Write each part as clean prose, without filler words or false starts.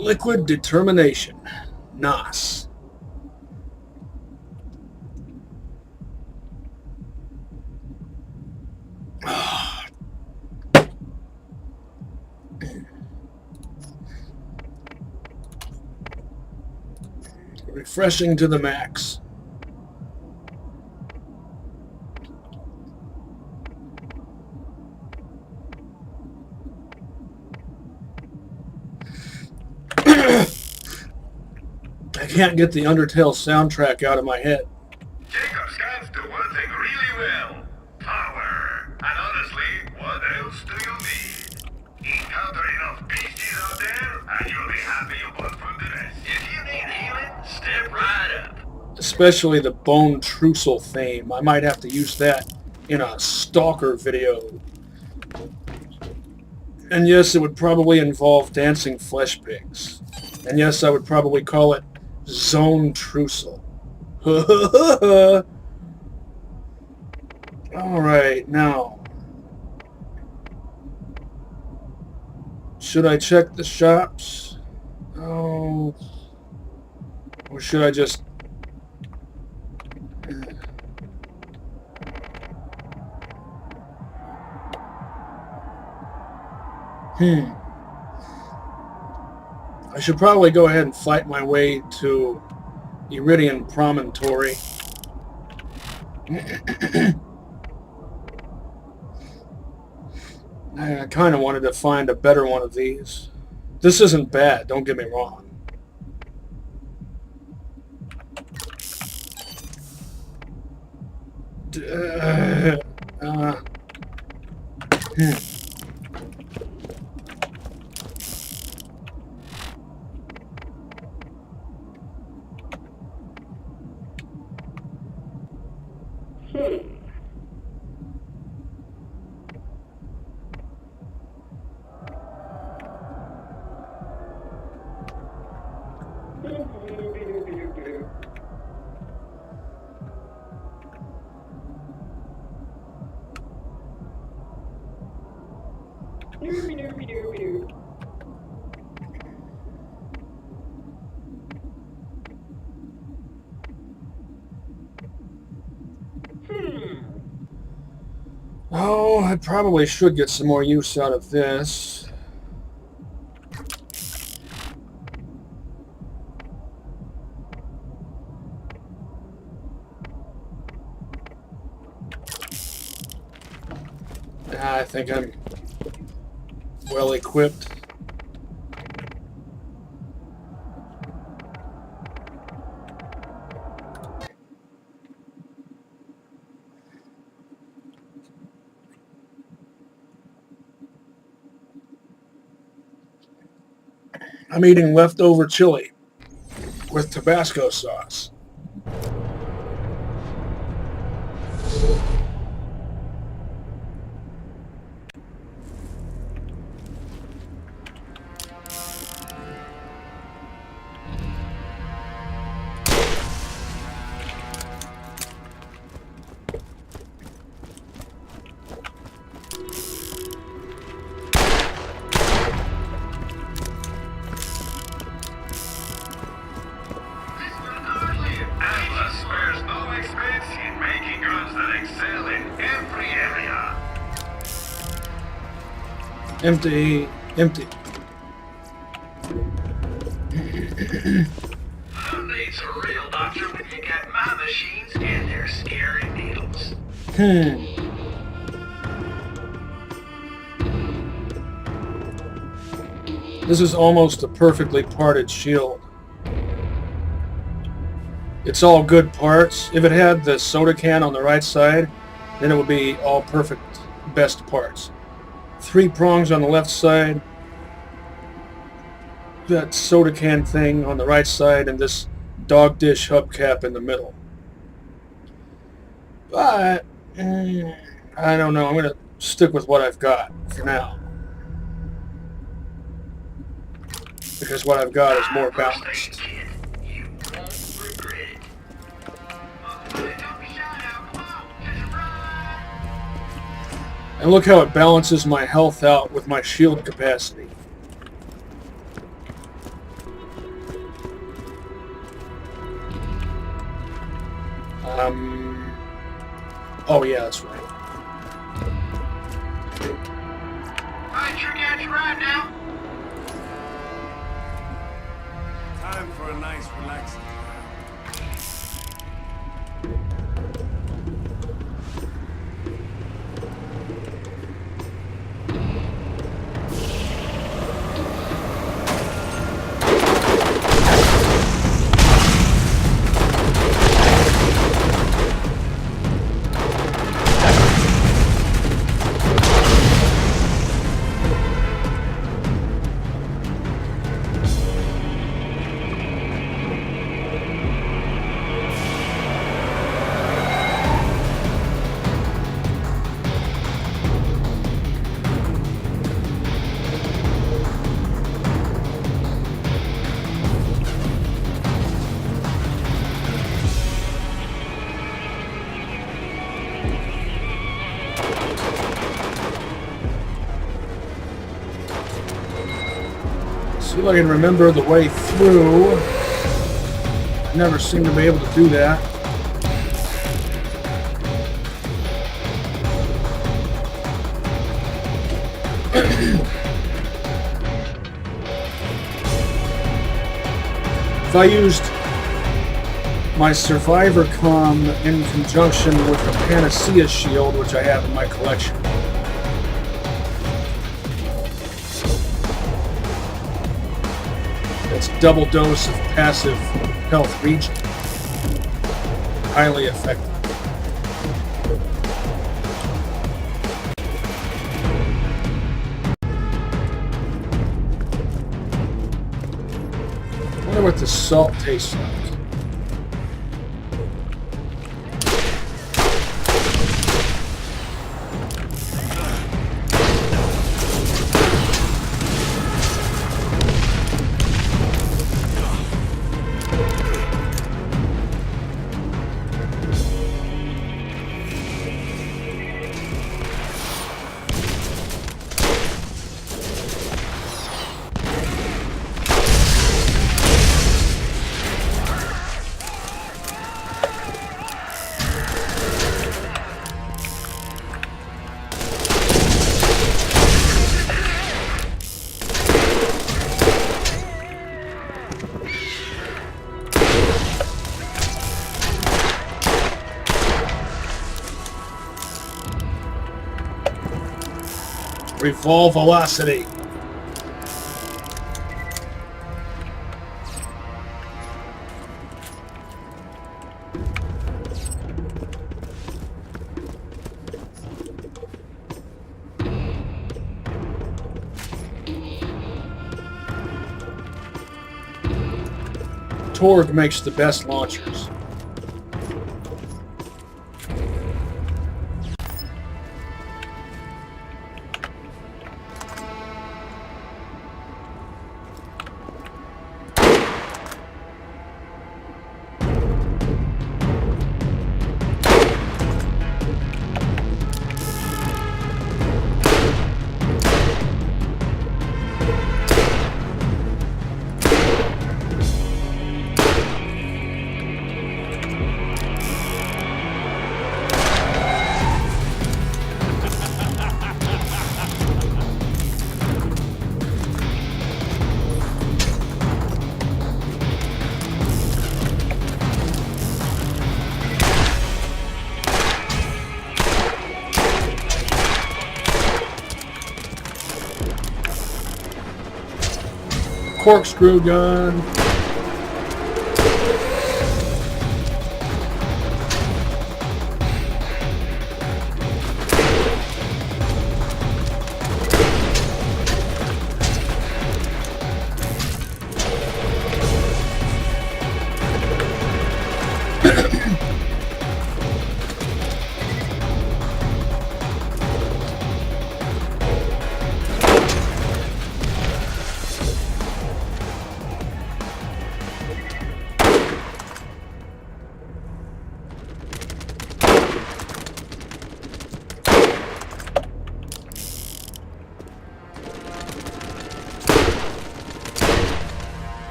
Liquid determination. NOS. Refreshing to the max. I can't get the Undertale soundtrack out of my head. Jacob scans do one thing really well. Power. And honestly, what else do you need? Encounter enough beasties out there, and you'll be happy you bought from the rest. If you need healing, step right up. Especially the Bone Trussel theme. I might have to use that in a Stalker video. And yes, it would probably involve dancing flesh pigs. And yes, I would probably call it Zone Trussel. Alright, now. Should I check the shops? Oh. Or should I just... I should probably go ahead and fight my way to Iridian Promontory. I kind of wanted to find a better one of these. This isn't bad, don't get me wrong. Oh, I probably should get some more use out of this. I think I'm well equipped. I'm eating leftover chili with Tabasco sauce. Empty. Who needs a real doctor when you got my machines and their scary needles? This is almost a perfectly parted shield. It's all good parts. If it had the soda can on the right side, then it would be all perfect, best parts. 3 prongs on the left side, that soda can thing on the right side, and this dog dish hubcap in the middle. But, I don't know. I'm going to stick with what I've got for now. Because what I've got is more balanced. And look how it balances my health out with my shield capacity. Oh yeah, that's right. I sure got you right now. Time for a nice relaxing time. See if I can remember the way through. I never seem to be able to do that. If I used my Survivor Com in conjunction with the Panacea Shield, which I have in my collection. It's a double dose of passive health regen. Highly effective. I wonder what the salt tastes like. Revolve velocity. Torg makes the best launchers. Corkscrew gun.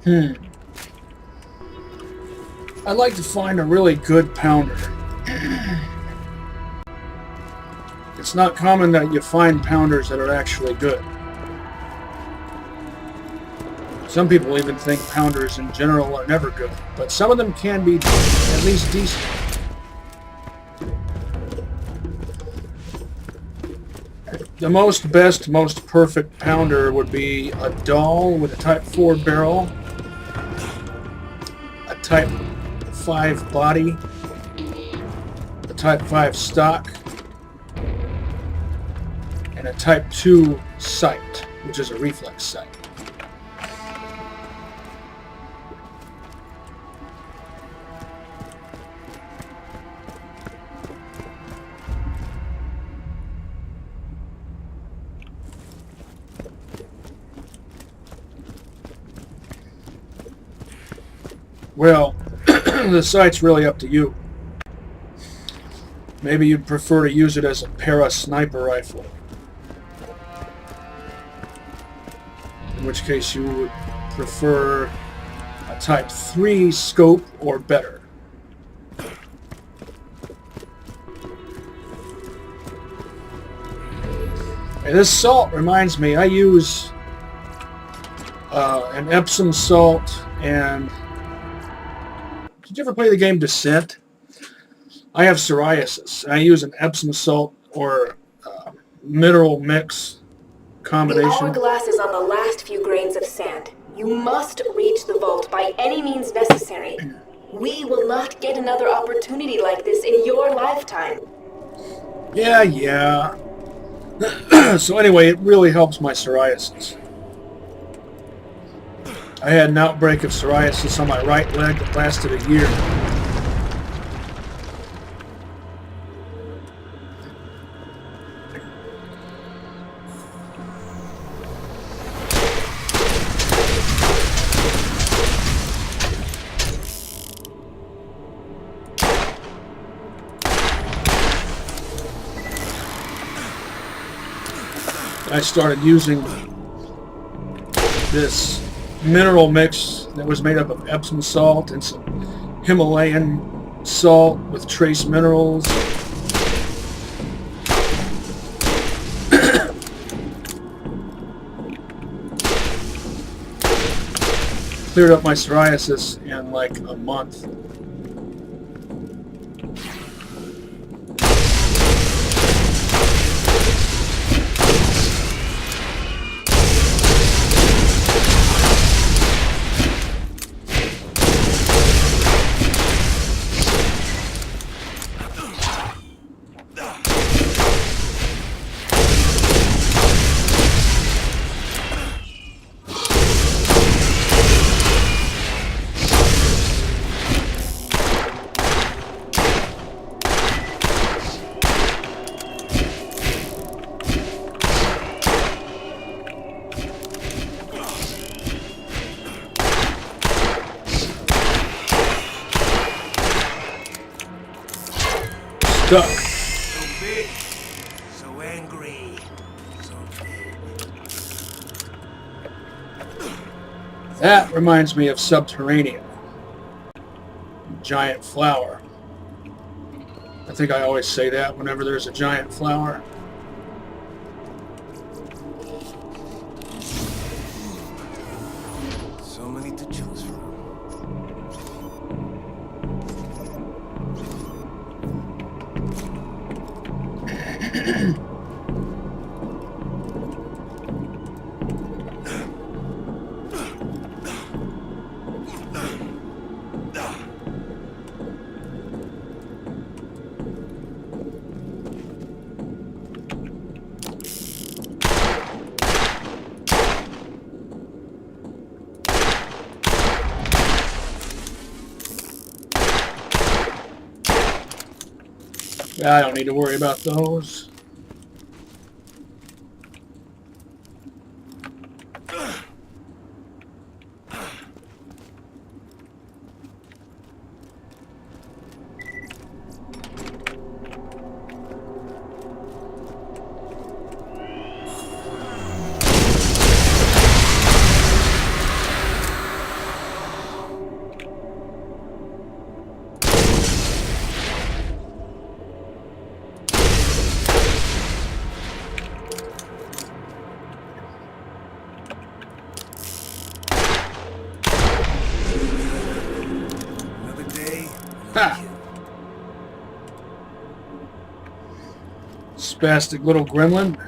I'd like to find a really good pounder. It's not common that you find pounders that are actually good. Some people even think pounders in general are never good, but some of them can be at least decent. The most perfect pounder would be a Dahl with a Type 4 barrel, a Type 5 body, a Type 5 stock, and a Type 2 sight, which is a reflex sight. Well, the sight's really up to you. Maybe you'd prefer to use it as a para-sniper rifle. In which case you would prefer a Type 3 scope or better. And this salt reminds me, I use an Epsom salt and... Did you ever play the game Descent? I have psoriasis, and I use an Epsom salt or mineral mix combination. The hourglass is on the last few grains of sand. You must reach the vault by any means necessary. We will not get another opportunity like this in your lifetime. Yeah. So anyway, it really helps my psoriasis. I had an outbreak of psoriasis on my right leg that lasted a year. I started using this mineral mix that was made up of Epsom salt and some Himalayan salt with trace minerals. Cleared up my psoriasis in like a month. Stuck. So big, so angry, so big. That reminds me of Subterranean. Giant flower. I think I always say that whenever there's a giant flower. So many to choose from. I don't need to worry about those. Ha! Spastic little gremlin.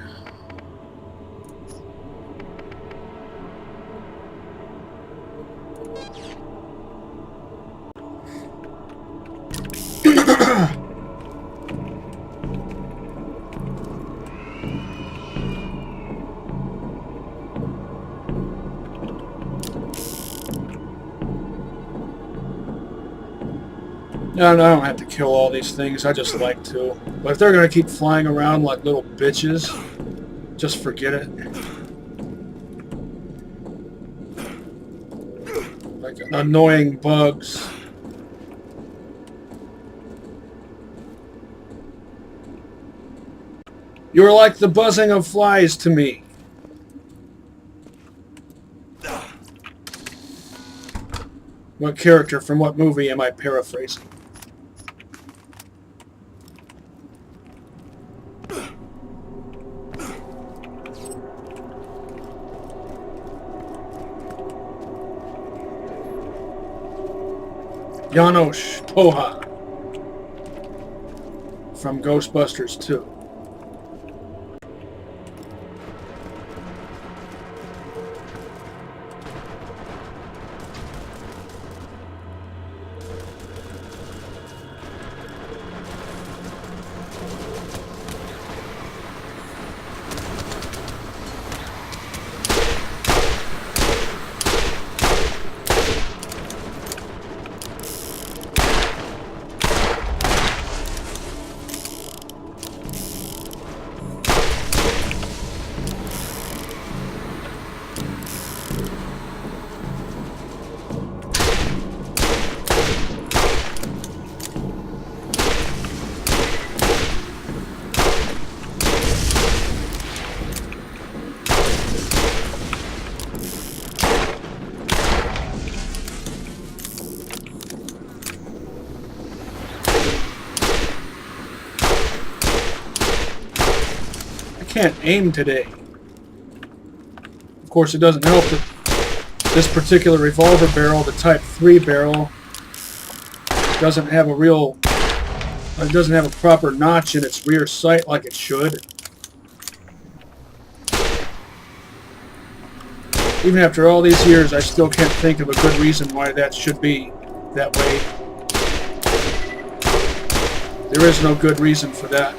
No, I don't have to kill all these things. I just like to. But if they're going to keep flying around like little bitches, just forget it. Like annoying bugs. You are like the buzzing of flies to me. What character from what movie am I paraphrasing? Janosz Poha from Ghostbusters 2. Can't aim today. Of course, it doesn't help that this particular revolver barrel, the Type 3 barrel, doesn't have a proper notch in its rear sight like it should. Even after all these years, I still can't think of a good reason why that should be that way. There is no good reason for that.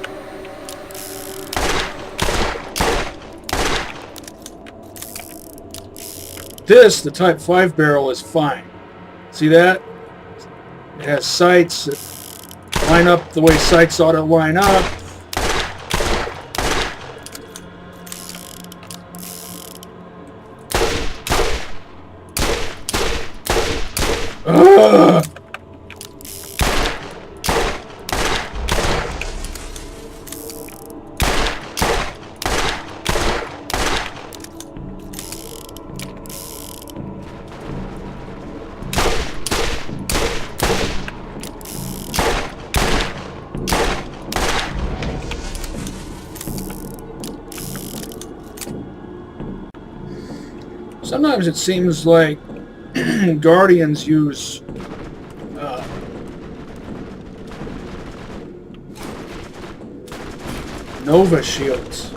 This, the Type 5 barrel, is fine. See that? It has sights that line up the way sights ought to line up. Ugh! Sometimes it seems like Guardians use Nova shields.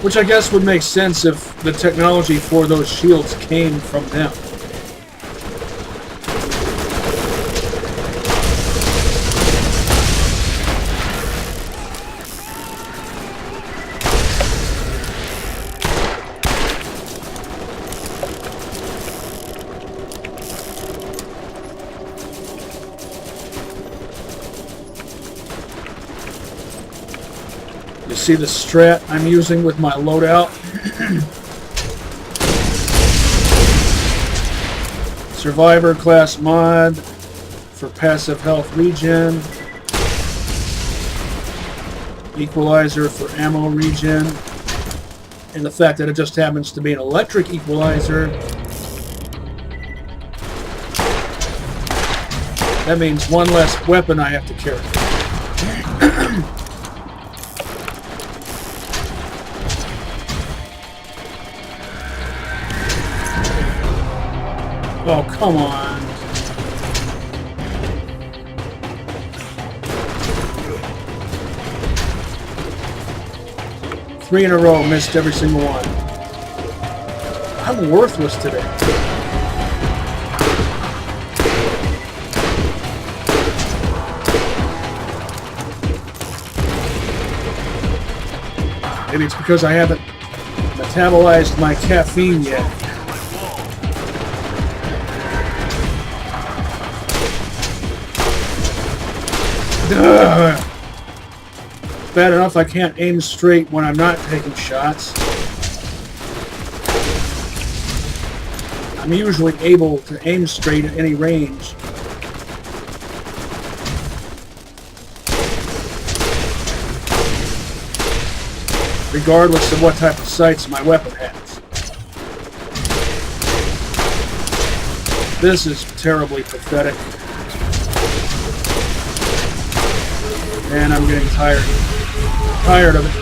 Which I guess would make sense if the technology for those shields came from them. See the strat I'm using with my loadout. Survivor class mod for passive health regen. Equalizer for ammo regen. And the fact that it just happens to be an electric equalizer. That means one less weapon I have to carry. Oh, come on. Three in a row, missed every single one. I'm worthless today. Maybe it's because I haven't metabolized my caffeine yet. Ugh. Bad enough I can't aim straight when I'm not taking shots. I'm usually able to aim straight at any range. Regardless of what type of sights my weapon has. This is terribly pathetic. And I'm getting tired of it.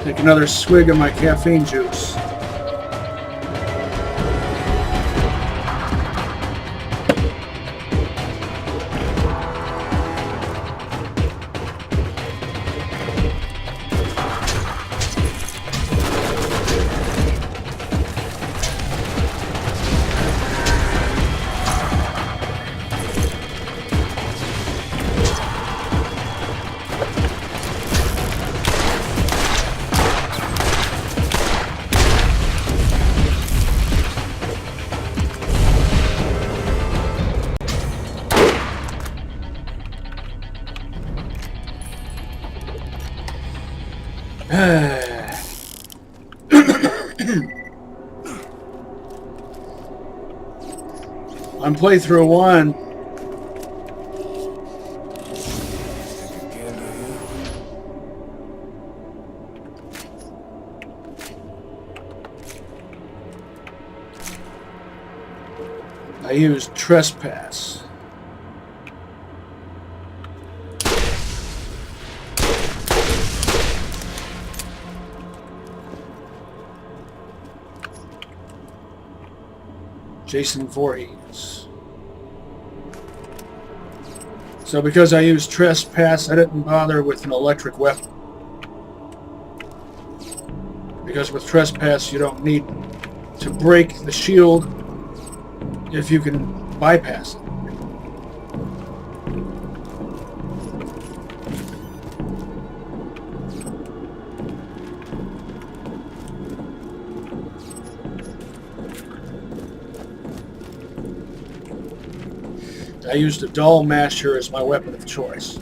Take another swig of my caffeine juice. On playthrough 1, I used trespass. Jason Voorhees. So because I used trespass, I didn't bother with an electric weapon. Because with trespass, you don't need to break the shield if you can bypass it. I used a doll masher as my weapon of choice.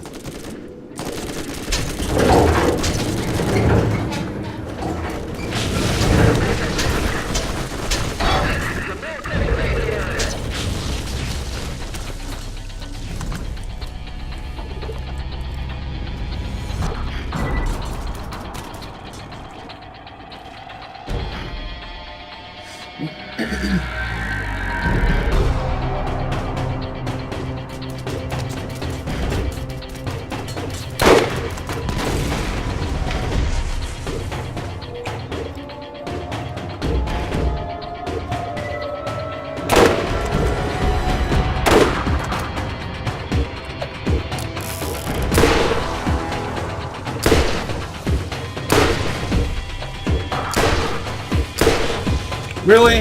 Really?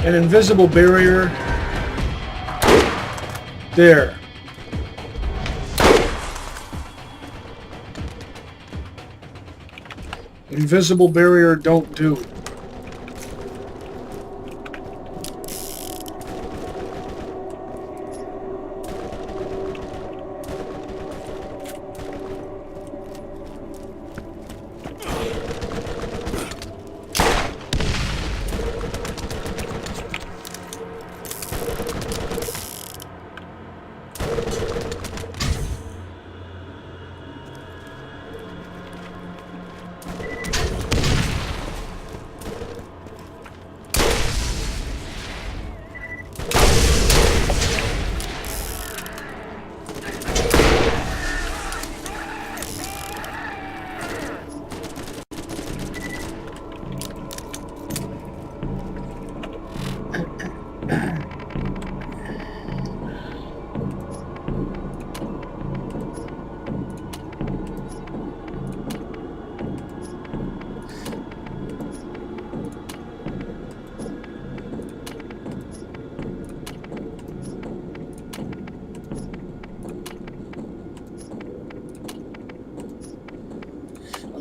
An invisible barrier? There. Invisible barrier don't do.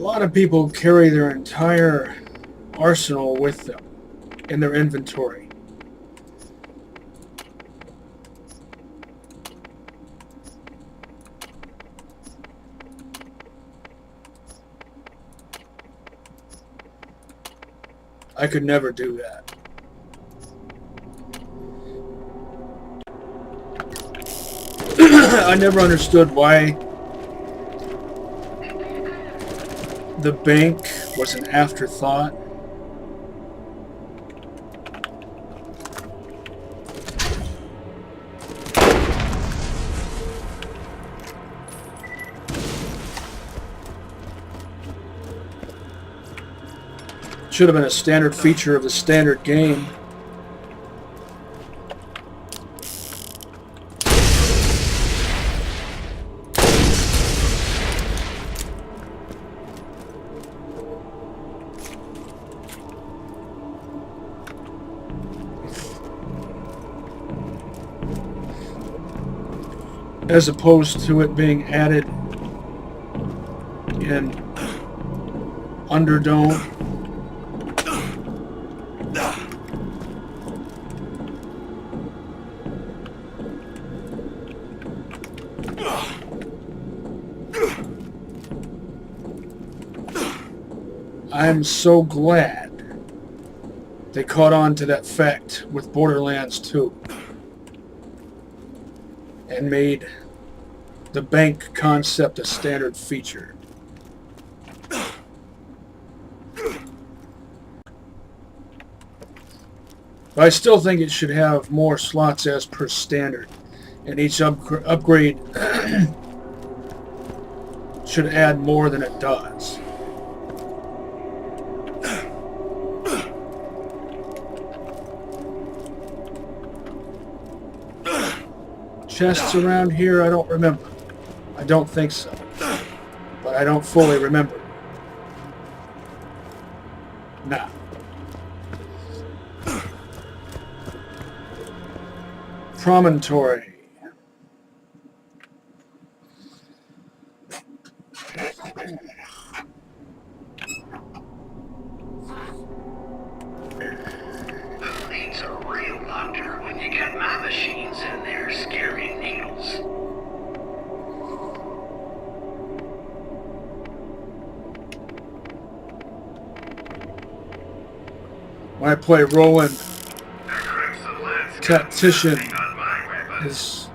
lot of people carry their entire arsenal with them in their inventory. I could never do that. I never understood why the bank was an afterthought. Should have been a standard feature of the standard game. As opposed to it being added in Underdome. I'm so glad they caught on to that fact with Borderlands 2 and made the bank concept a standard feature. But I still think it should have more slots as per standard, and each upgrade should add more than it does. Chests around here, I don't remember. I don't think so. But I don't fully remember. Nah. Promontory. The fleet's a real wonder when you get my machines in there scaring needles. When I play Roland, The Crimson Landscape Tactician sitting on my weapon. is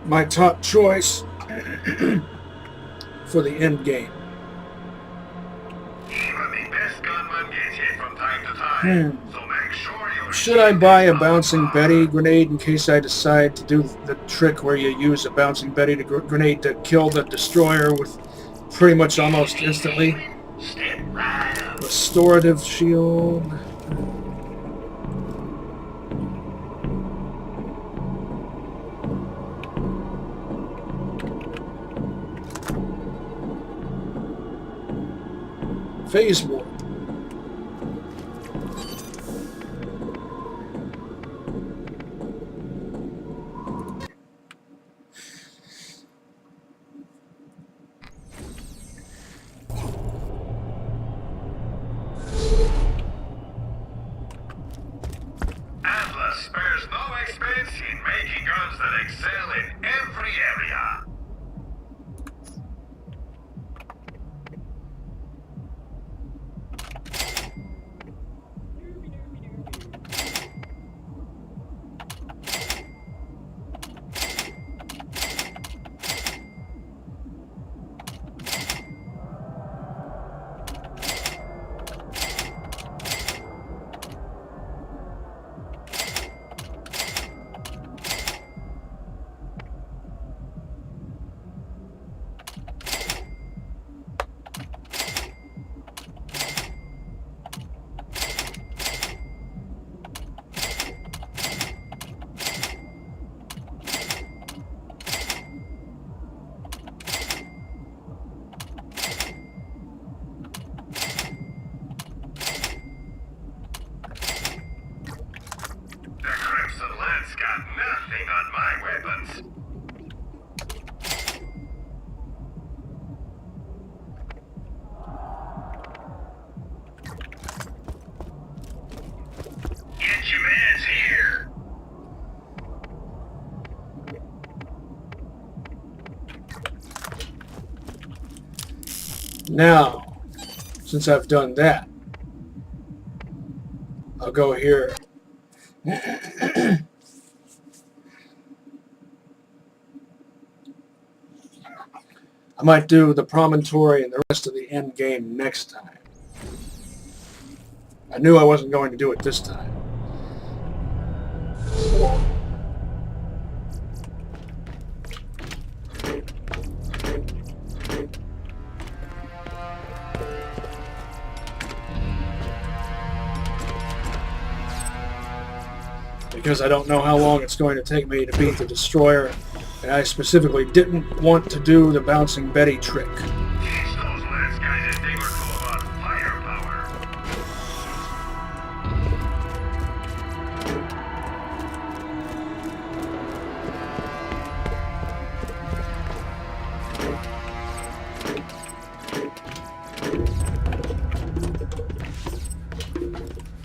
my top choice for the end game. Even the best gunman gets hit from time to time, so make sure you... Should I buy a Bouncing Betty grenade in case I decide to do the trick where you use a Bouncing Betty grenade to kill the destroyer with pretty much almost instantly? Step right up. Restorative shield. Phase warp. Atlas spares no expense in making guns that excel in every area. Now, since I've done that, I'll go here. I might do the Promontory and the rest of the end game next time. I knew I wasn't going to do it this time. Because I don't know how long it's going to take me to beat the Destroyer, and I specifically didn't want to do the Bouncing Betty trick. Teach those last guys a thing or two about firepower.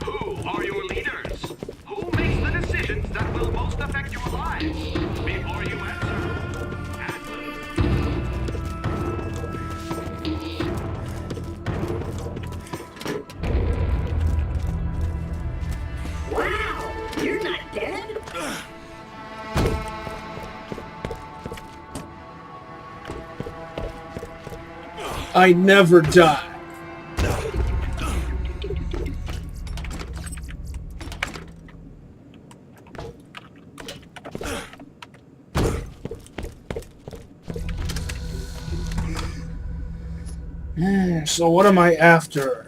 Who are your leaders? Who makes the decisions that will most affect your lives? Before you answer, Atlas. Wow, you're not dead? I never die. So what am I after?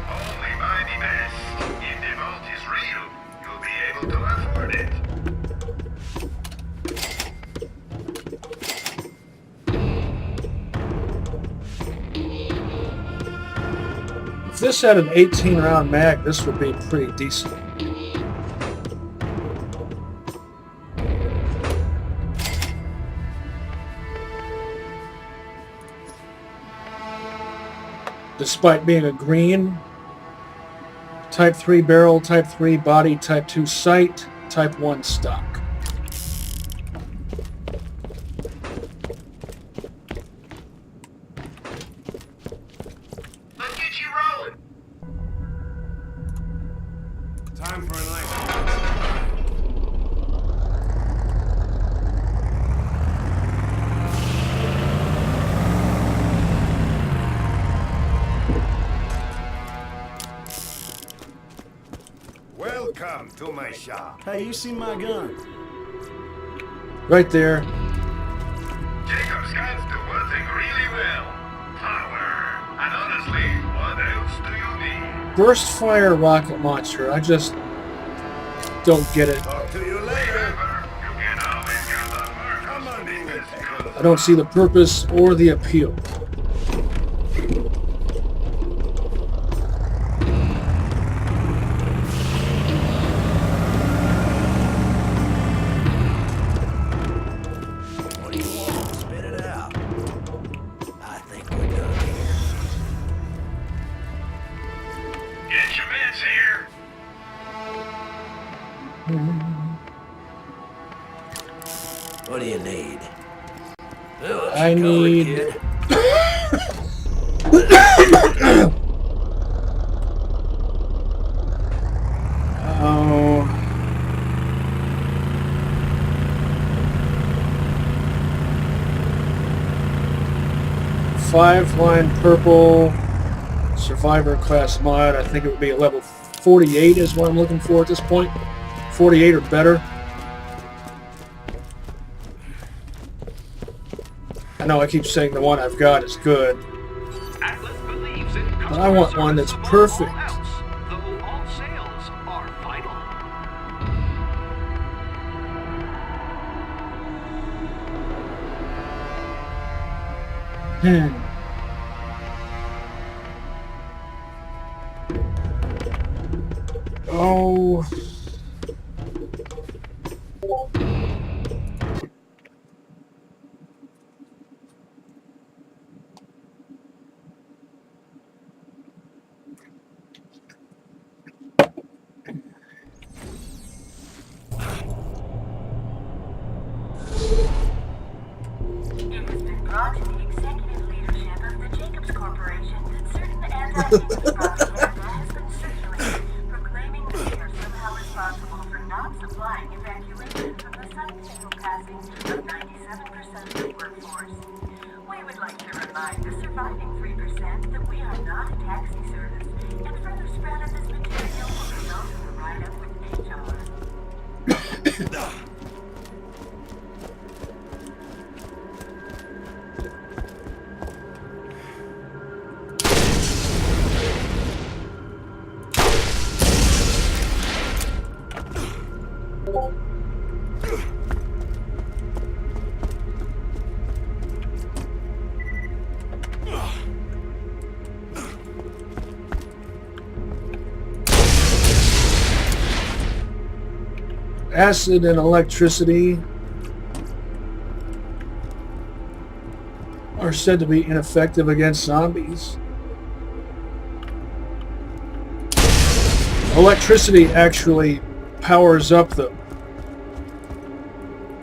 Only by the best. If the vault is real, you'll be able to afford it. If this had an 18-round mag, this would be pretty decent. Despite being a green, Type 3 barrel, Type 3 body, Type 2 sight, Type 1 stock. Let's get you rolling. Time for a night. Welcome to my shop. Hey, you see my gun? Right there. Jacob's guns do one thing really well. Power. And honestly, what else do you need? Burst fire rocket launcher. I just don't get it. Talk to you later. Remember, you can always count on Marcus. Come on, Because I don't see the purpose or the appeal. What do you want? Spit it out. I think we're done here. get your meds here. What do you need? I need... Oh... 5-line purple survivor class mod. I think it would be a level 48 is what I'm looking for at this point. 48 or better. I know I keep saying the one I've got is good, Atlas believes in but I want one that's customer service perfect. above all else, though all sales are vital. brought to the executive leadership of the Jacobs Corporation that certain anti-Hindu propaganda has been circulated, proclaiming that they are somehow responsible for not supplying evacuation from the sudden fatal passing of 97% of the workforce. We would like to remind the surviving 3% that we are not a taxi service, and further spread of this material will result in a write-up with HR. Acid and electricity are said to be ineffective against zombies. Electricity actually powers up the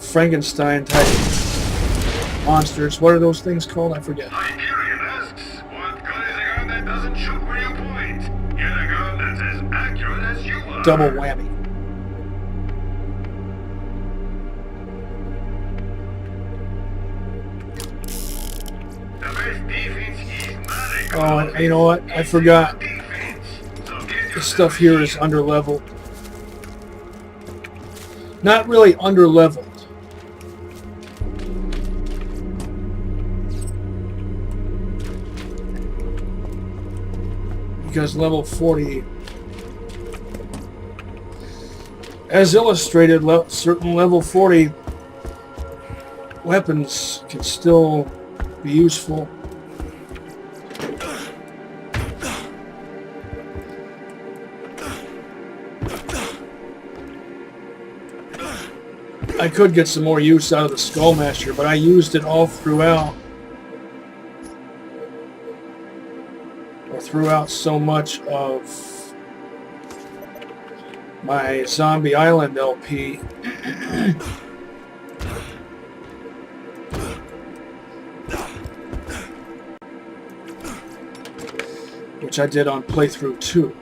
Frankenstein type monsters. What are those things called? I forget. Hyperion asks, what gun is a gun that doesn't shoot where you point? Get a gun that's as accurate as you are. Double whammy. The best defense is not a Oh, gun. and you know what? I forgot. Defense. So get This yourself stuff a here is shield. under-leveled. Not really under-leveled. Because level 40, as illustrated, certain level 40 weapons can still be useful. I could get some more use out of the Skullmaster, but I used it all throughout. Or throughout so much of my Zombie Island LP. Which I did on Playthru-2.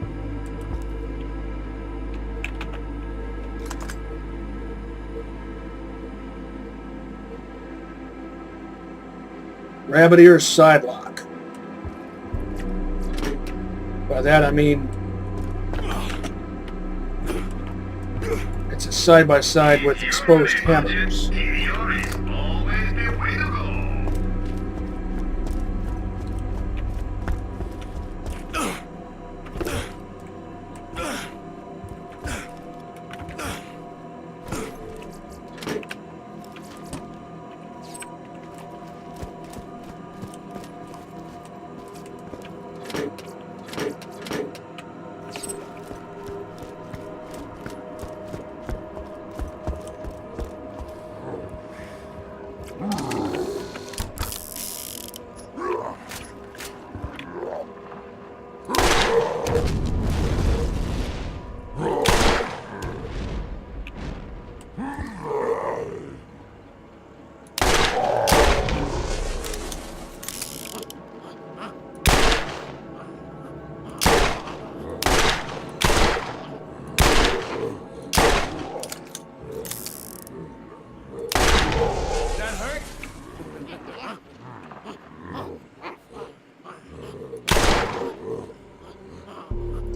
Rabbit ear sidelock. By that I mean it's a side-by-side with exposed hammers. TDR is always the way to go.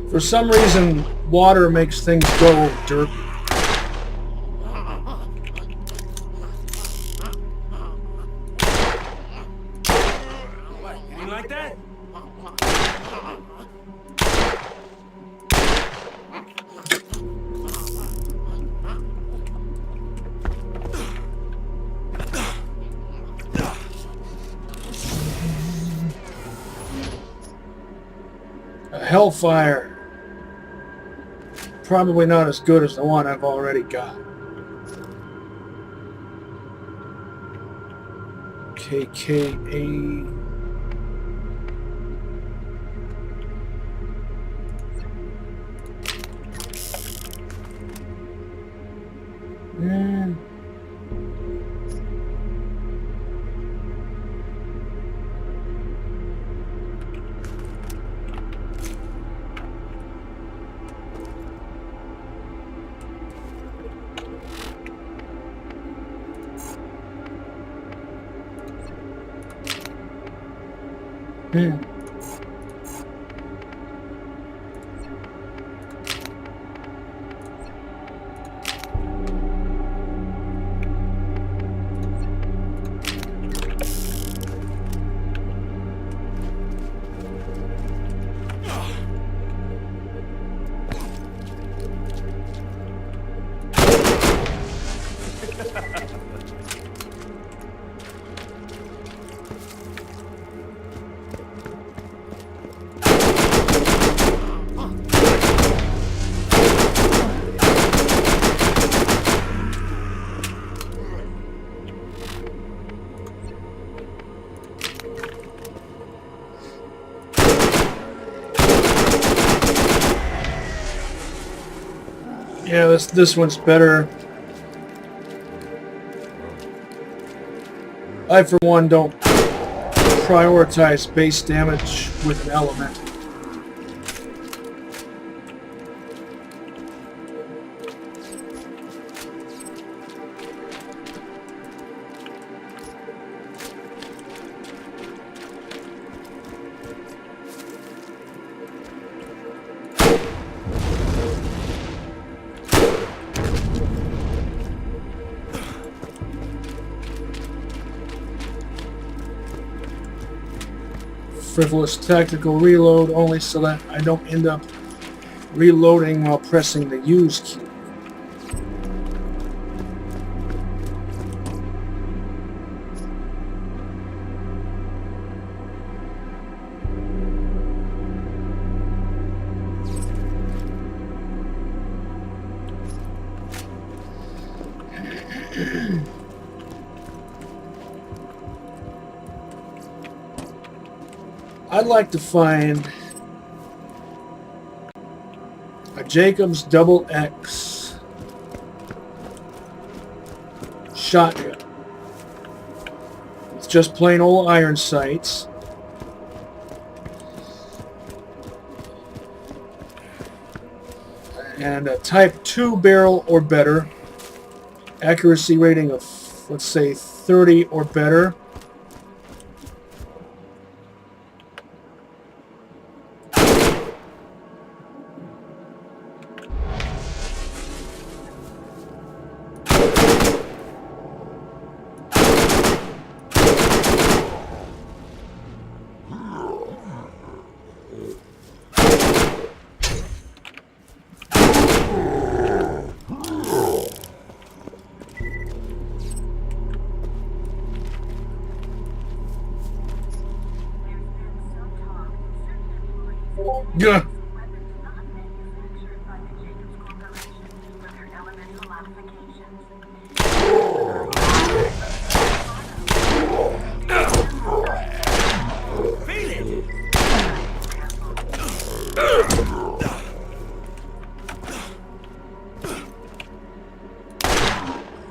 For some reason, water makes things go derpy. What, you didn't like that? A Hellfire. Probably not as good as the one I've already got. KKA. Yeah, this one's better. I, for one, don't prioritize base damage with an element. Frivolous tactical reload only so that I don't end up reloading while pressing the use key. I'd like to find a Jacobs Double X shotgun. It's just plain old iron sights. And a Type 2 barrel or better. Accuracy rating of, let's say, 30 or better. Yeah. Weapons not manufactured by the Jacobs Corporation with their elemental modifications. Feel it!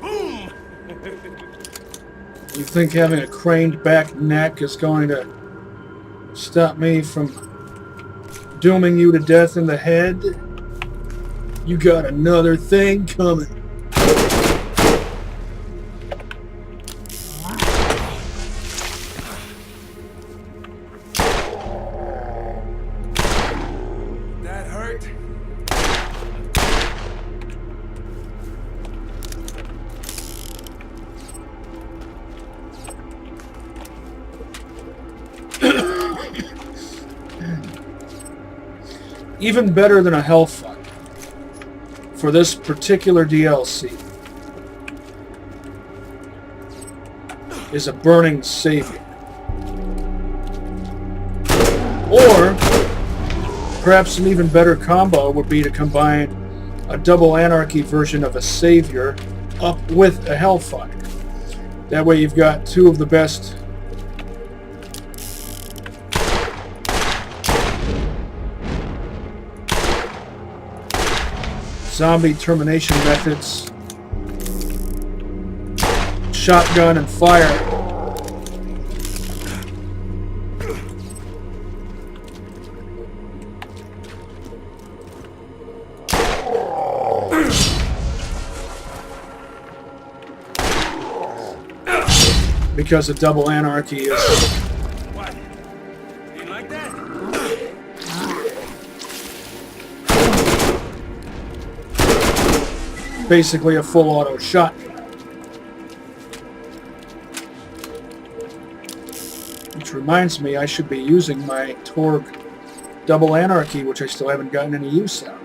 Boom! You think having a craned back neck is going to stop me from dooming you to death in the head? You got another thing coming. That hurt? Even better than a Hellfire for this particular DLC is a Burning Savior. Or perhaps an even better combo would be to combine a double Anarchy version of a Savior up with a Hellfire. That way you've got two of the best zombie termination methods, shotgun and fire. Because a double Anarchy is What? basically a full auto shotgun. Which reminds me, I should be using my Torg Double Anarchy, which I still haven't gotten any use out of.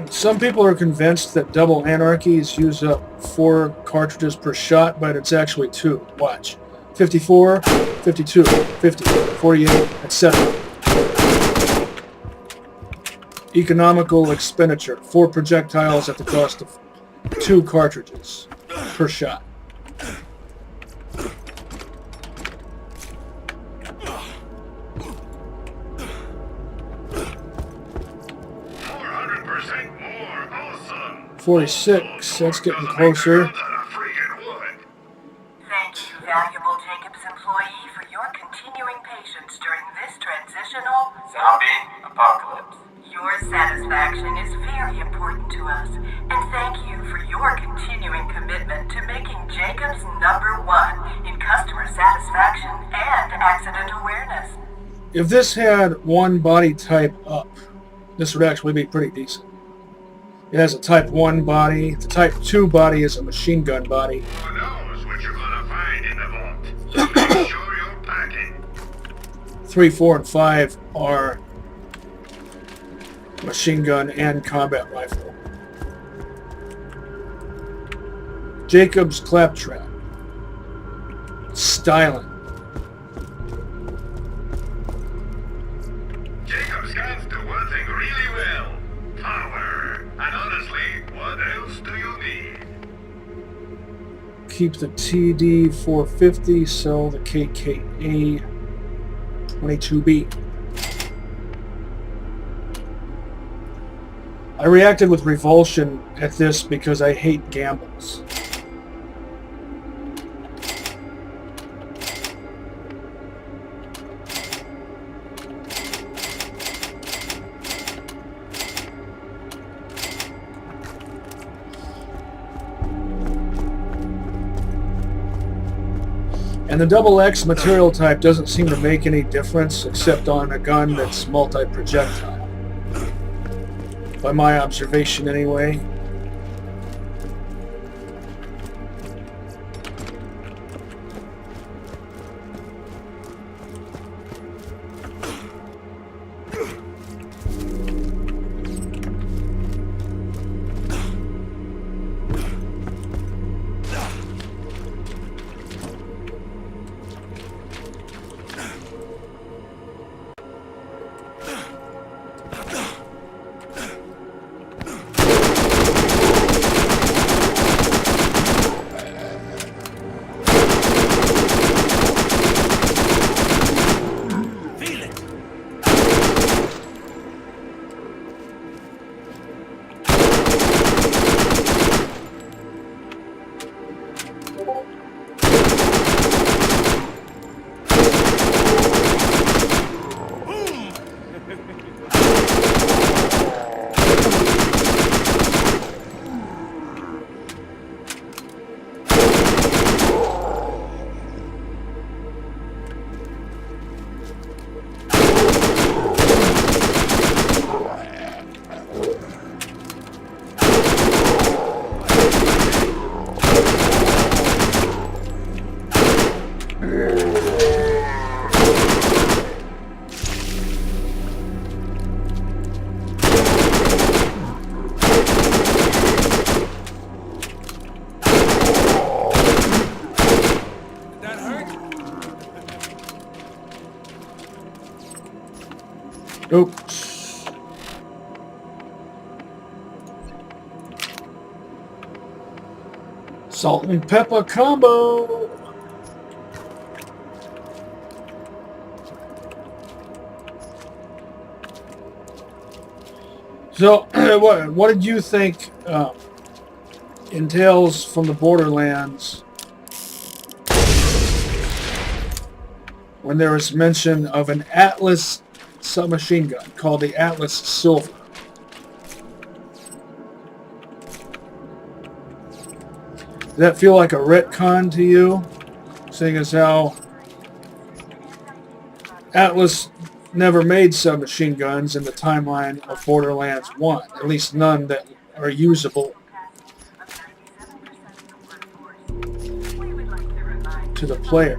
Some people are convinced that Double Anarchies use up 4 cartridges per shot, but it's actually 2. Watch. 54, 52, 50, 48, etc. Economical expenditure. 4 projectiles at the cost of 2 cartridges per shot. More, awesome. 46, that's getting closer. Thank you, valuable Jacobs employee, for your continuing patience during this transitional Zombie apocalypse. Your satisfaction is very important to us, and thank you for your continuing commitment to making Jacobs #1 in customer satisfaction and accident awareness. If this had one body type up, this would actually be pretty decent. It has a Type 1 body. The Type 2 body is a machine gun body. Who knows what you're gonna find in the vault? Make sure you're packing. 3, 4, and 5 are machine gun and combat rifle. Jacobs Claptrap. Styling. Jacobs guns do one thing really well. Power. And honestly, what else do you need? Keep the TD-450, sell the KKA-22B. I reacted with revulsion at this because I hate gambles. And the Double X material type doesn't seem to make any difference except on a gun that's multi-projectile. By my observation anyway. Oops. Salt and pepper combo. So, what did you think entails from the Borderlands when there was mention of an Atlas submachine gun called the Atlas Silver? Did that feel like a retcon to you, seeing as how Atlas never made submachine guns in the timeline of Borderlands 1, at least none that are usable to the player?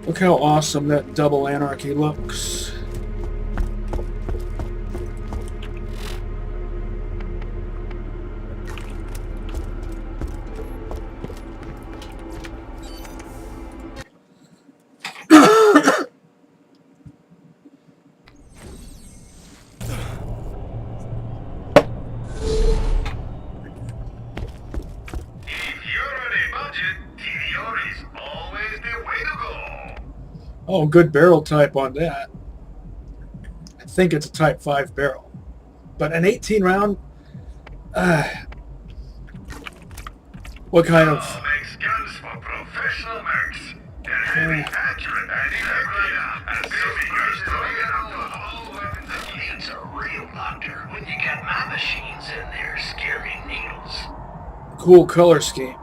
Look how awesome that double anarchy looks. Oh, good barrel type on that. I think it's a Type 5 barrel. But an 18 round? What kind of... makes guns for professional marks. They're very accurate and effective. And baby guns all weapons. It's a real hunter when you got my machines in there scaring needles. Cool color scheme.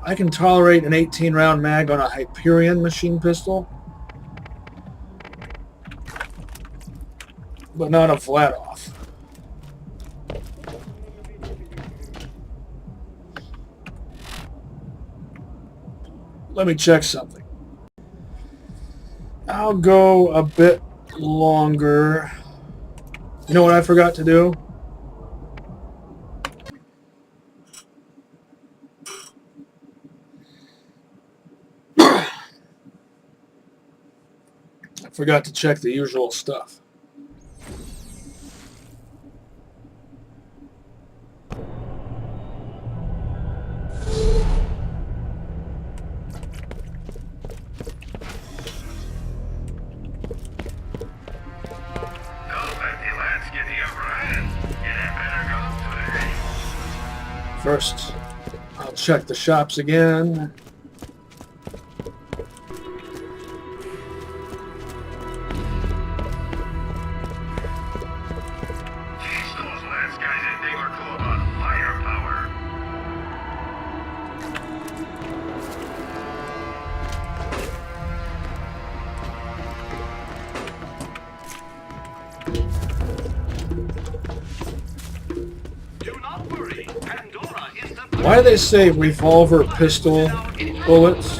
I can tolerate an 18 round mag on a Hyperion machine pistol, but not a flat off. Let me check something. I'll go a bit longer. You know what I forgot to do? Forgot to check the usual stuff. First, I'll check the shops again. Why do they say revolver pistol bullets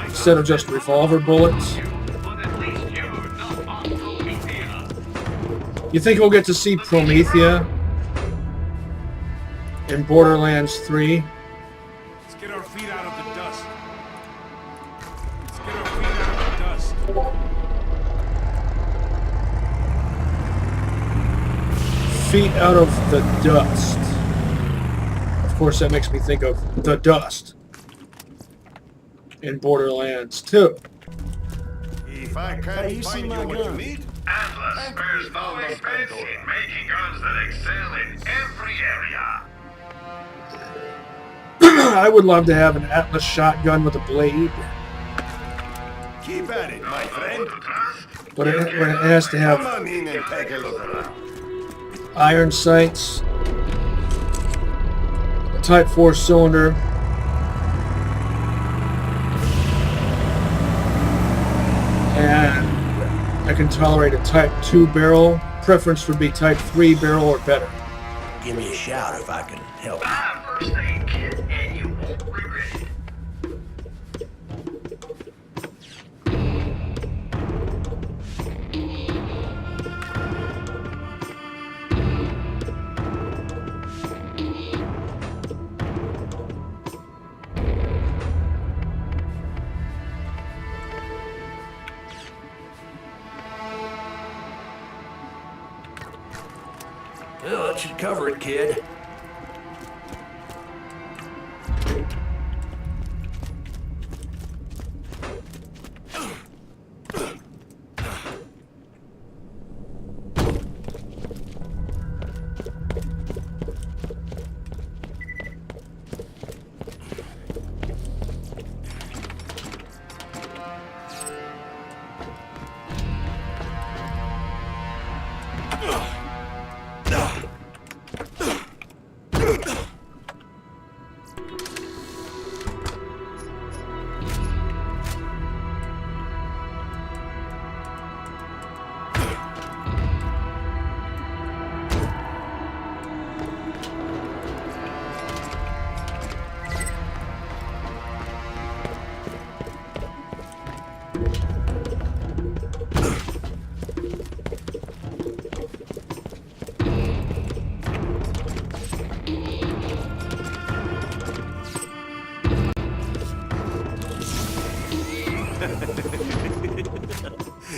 instead of just revolver bullets? You think we'll get to see Promethea in Borderlands 3? Let's get our feet out of the dust. Let's get our feet out of the dust. Feet out of the dust. Of course, that makes me think of the dust in Borderlands 2. If I can't find you what you need, Atlas spares no expense in making guns that excel in every area. I would love to have an Atlas shotgun with a blade. Keep at it, my friend. but it has to Come have on in and take a look around. iron sights, a Type 4 cylinder, and I can tolerate a Type 2 barrel. Preference would be Type 3 barrel or better. Give me a shout if I can help. Buy a first aid kit and you won't regret it. Well, that should cover it, kid.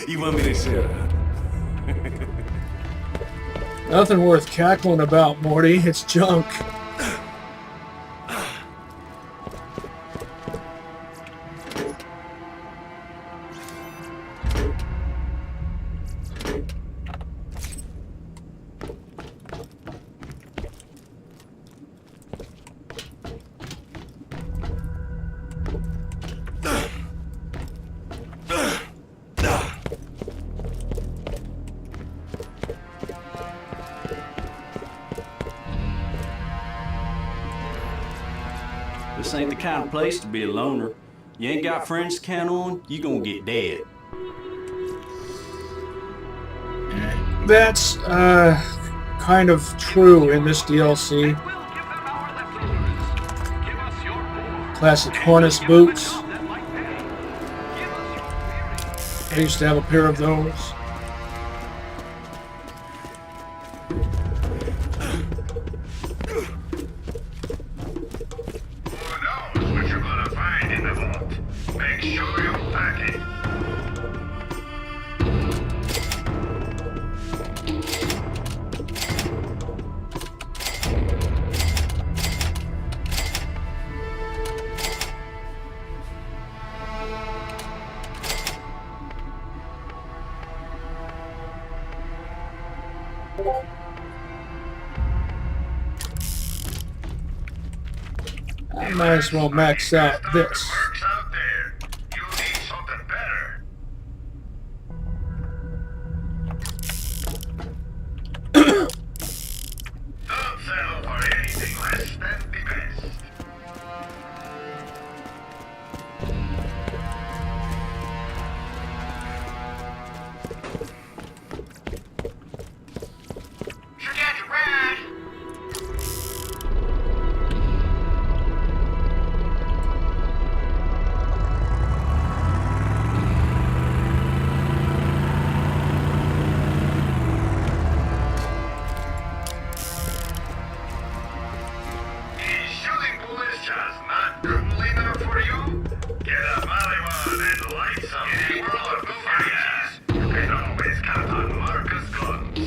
You want me to sit around? Nothing worth cackling about, Morty. It's junk. This ain't the kind of place to be a loner. You ain't got friends to count on, you gonna get dead. That's kind of true in this DLC. We'll give them our leftovers. Give us your poor. Classic harness boots. That might pay. Give us your theory. I used to have a pair of those. Who knows what you're gonna find in the vault? Make sure you pack it. I might as well max out this. Perks out there. You need something better. Don't settle for anything less than the best. Forget your ride. Is shooting bullets just not cool enough for you? Get a Molly and light some. In a world of fires, you can always count on Marcus guns.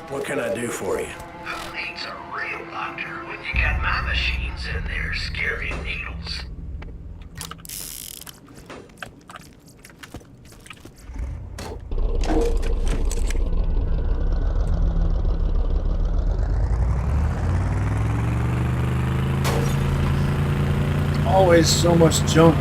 What can I do for you? Who needs a real doctor when you got my machines in there scaring needles? always so much junk.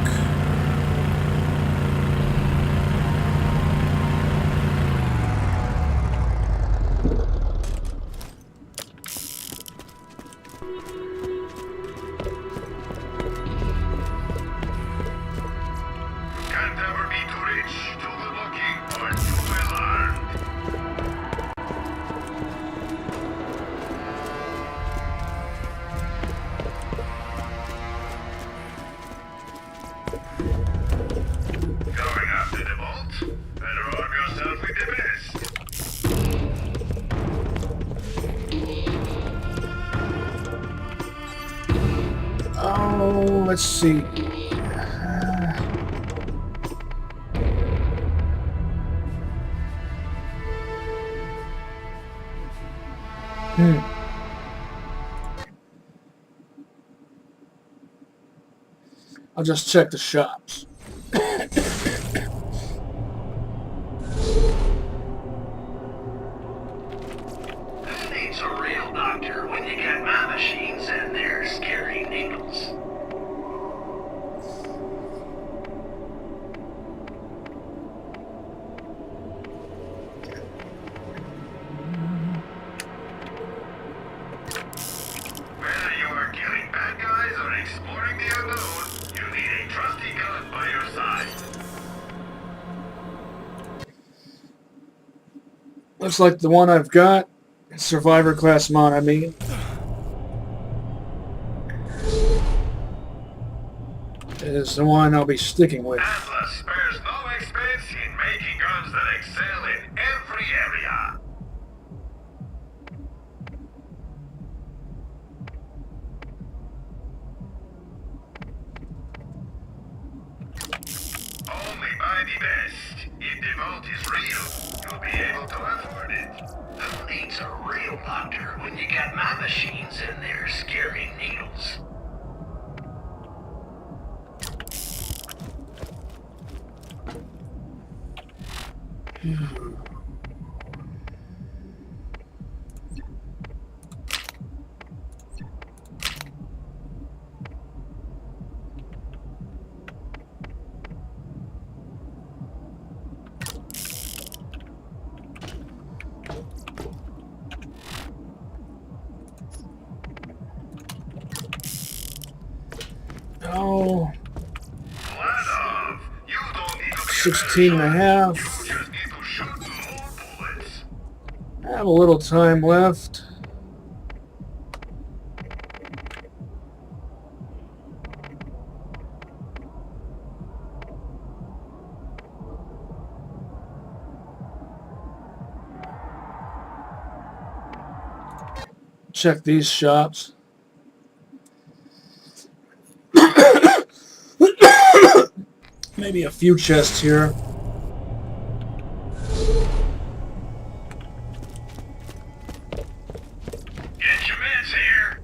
Can't ever be too rich, too good looking, or too well armed. Going after the vault? Better arm yourself with the best. Oh, let's see. I'll just check the shops. Who needs a real doctor when you got my machines and their scary needles? Whether you are killing bad guys or exploring the unknown, you need a trusty gun by your side. Looks like the one I've got, Survivor class mod, I mean, is the one I'll be sticking with. Atlas spares no expense in making guns that excel in every area. Only buy the best. If the vault is real, you'll be able to afford it. Who needs a real doctor when you got my machines and their scary needles? Oh, Flat off. You don't need to be 16 and a half. You just need to shoot more bullets. I have a little time left. Check these shops. Maybe a few chests here. Get your meds here.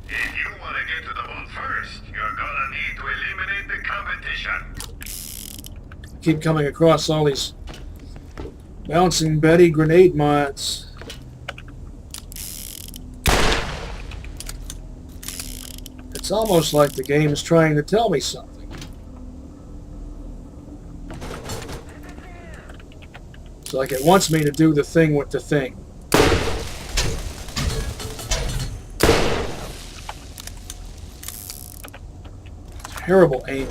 If you want to get to the vault first, you're gonna need to eliminate the competition. Keep coming across all these Bouncing Betty grenade mods. It's almost like the game is trying to tell me something. It's like it wants me to do the thing with the thing. Terrible aim.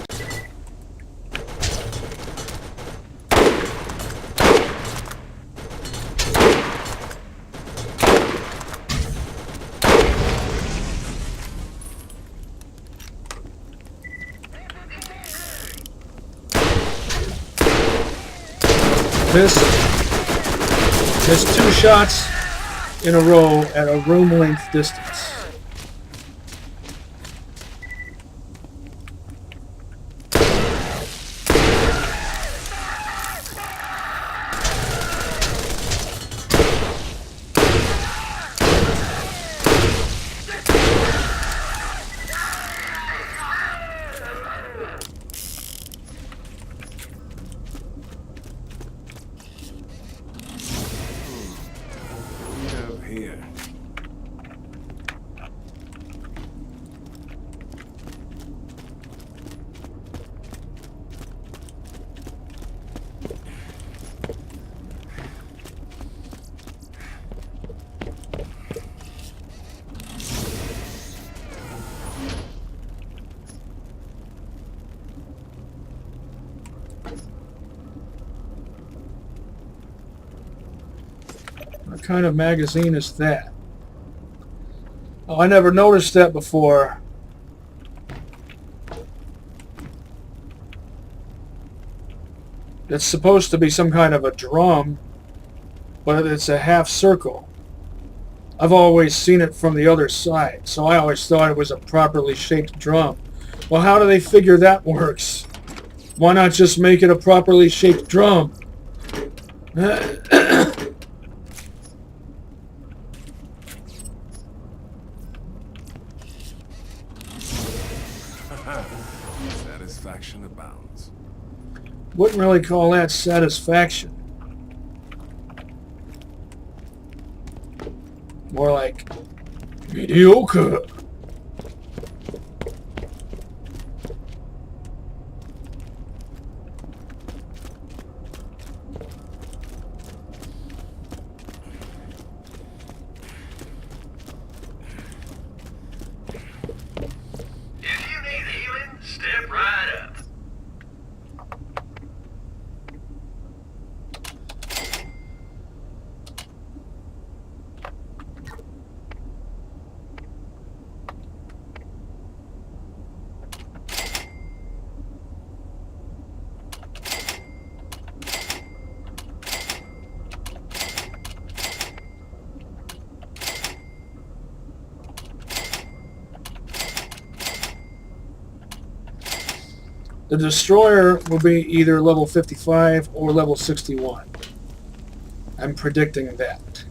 Missed 2 shots in a row at a room length distance. What kind of magazine is that? Oh, I never noticed that before. It's supposed to be some kind of a drum, but it's a half circle. I've always seen it from the other side, so I always thought it was a properly shaped drum. Well, how do they figure that works? Why not just make it a properly shaped drum? Satisfaction abounds. Wouldn't really call that satisfaction. More like mediocre. If you need healing, step right up. The destroyer will be either level 55 or level 61. I'm predicting that.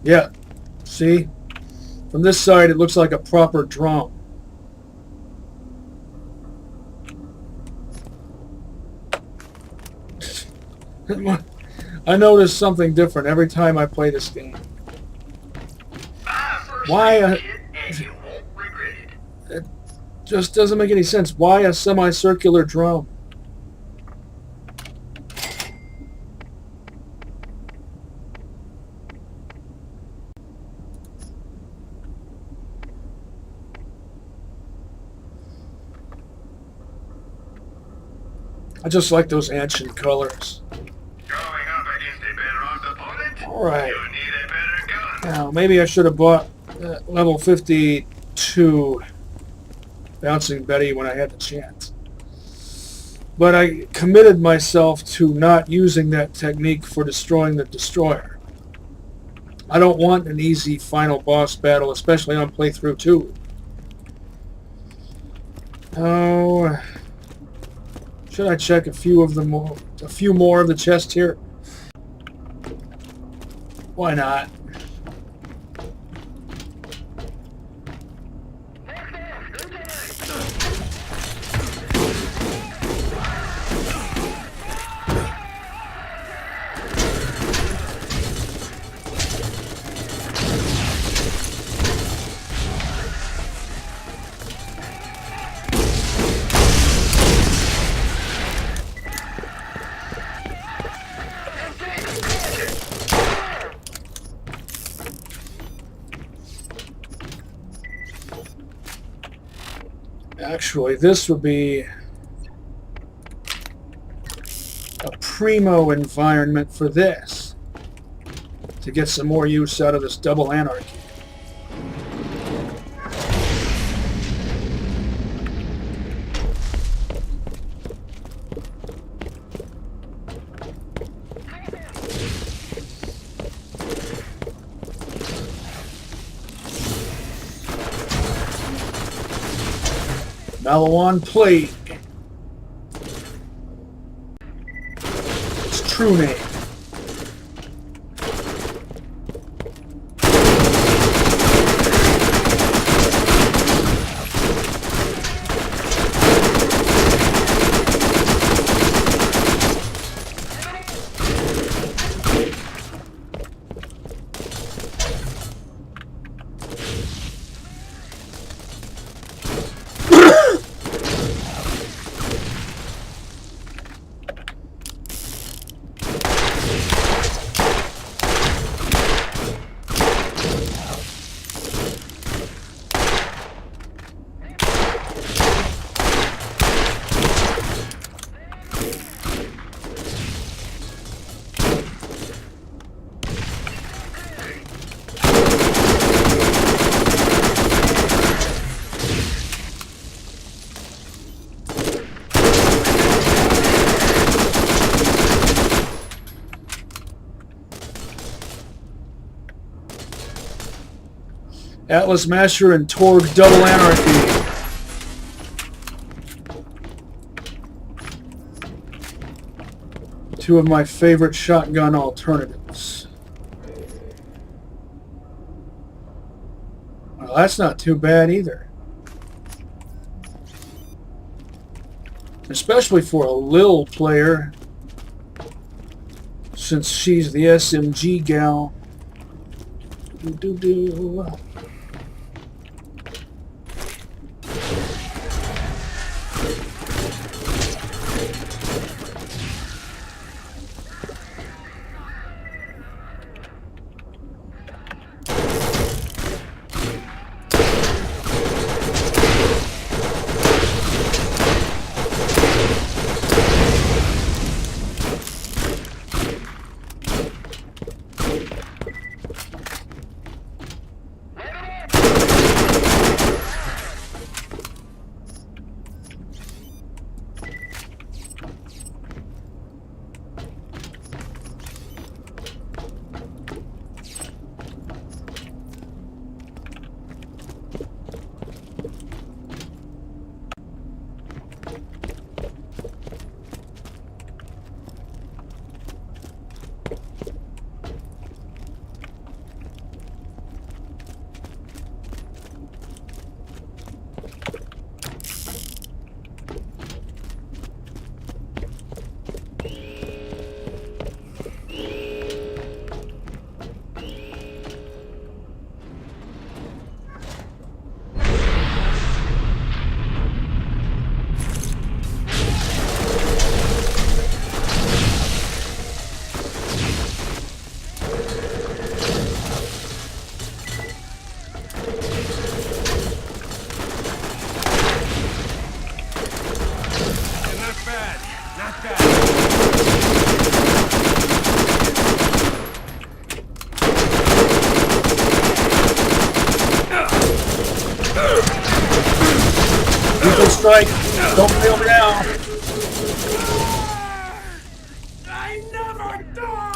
Yeah, see? From this side it looks like a proper drum. I notice something different every time I play this game. Why And you won't regret it. it just doesn't make any sense. Why a semicircular drum? I just like those ancient colors. Going up against a better opponent? Alright. You need a better gun. Now, maybe I should have bought level 52 Bouncing Betty when I had the chance. But I committed myself to not using that technique for destroying the destroyer. I don't want an easy final boss battle, especially on Playthru-2. Oh, should I check a few more of the chest here? Why not? Actually, this would be a primo environment for this, to get some more use out of this double anarchy. Malawan Plague. Its true name. Atlas Masher and Torg Double Anarchy. Two of my favorite shotgun alternatives. Well, that's not too bad either. Especially for a Lil player, since she's the SMG gal. Do-do-do. Strike. Don't fail me now. I never die!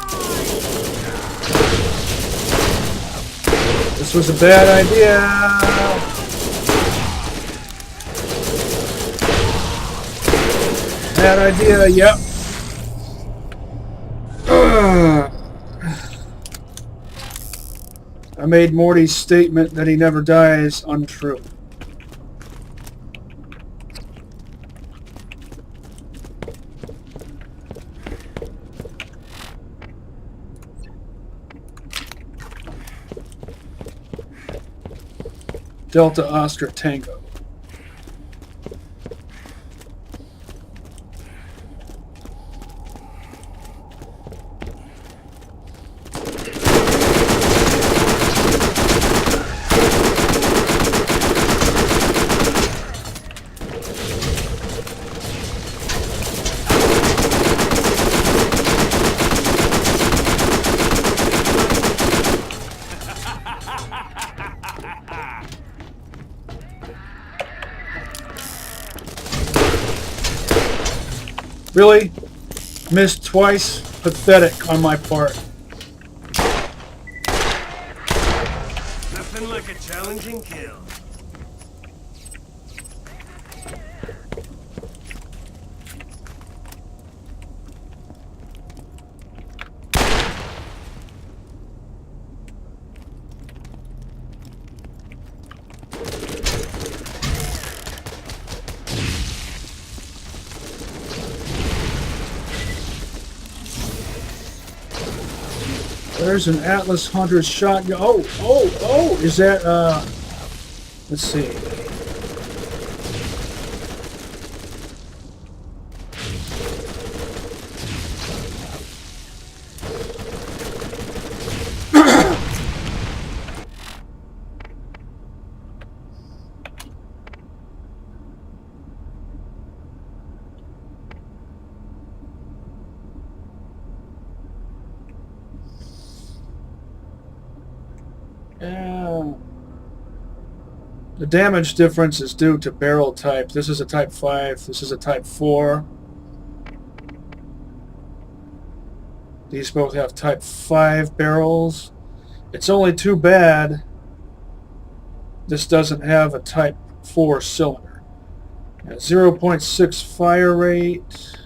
This was a bad idea. Bad idea, yep. I made Morty's statement that he never dies untrue. Delta Oscar Tango. Really? Missed twice? Pathetic on my part. Nothing like a challenging kill. There's an Atlas Hunter's shotgun. Oh, is that, let's see. The damage difference is due to barrel type. This is a type 5. This is a type 4. These both have type 5 barrels. It's only too bad This doesn't have a Type 4 cylinder. 0.6 fire rate.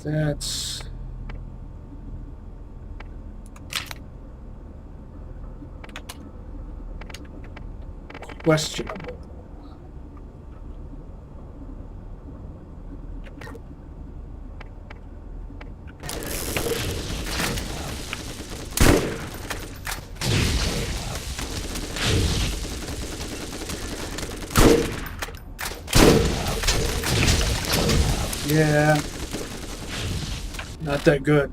That's questionable. Yeah, not that good.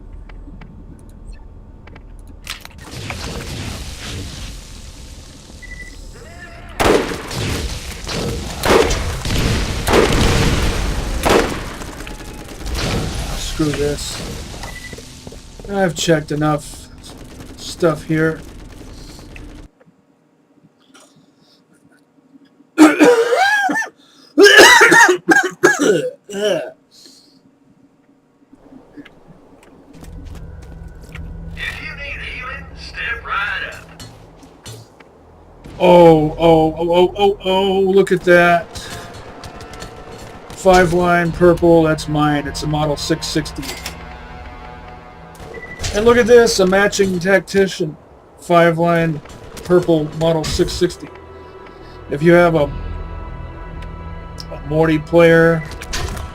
Screw this. I've checked enough stuff here. Oh, look at that. 5-line purple, that's mine. It's a model 660. And look at this, a matching tactician. 5-line purple model 660. If you have a Mordy player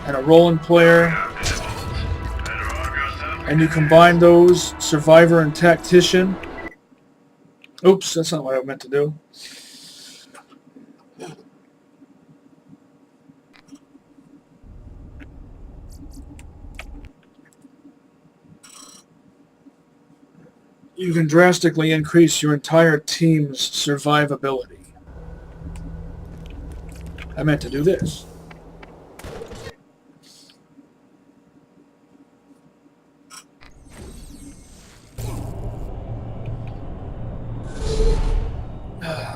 and a Roland player, and you combine those, Survivor and Tactician. Oops, that's not what I meant to do. You can drastically increase your entire team's survivability. I meant to do this.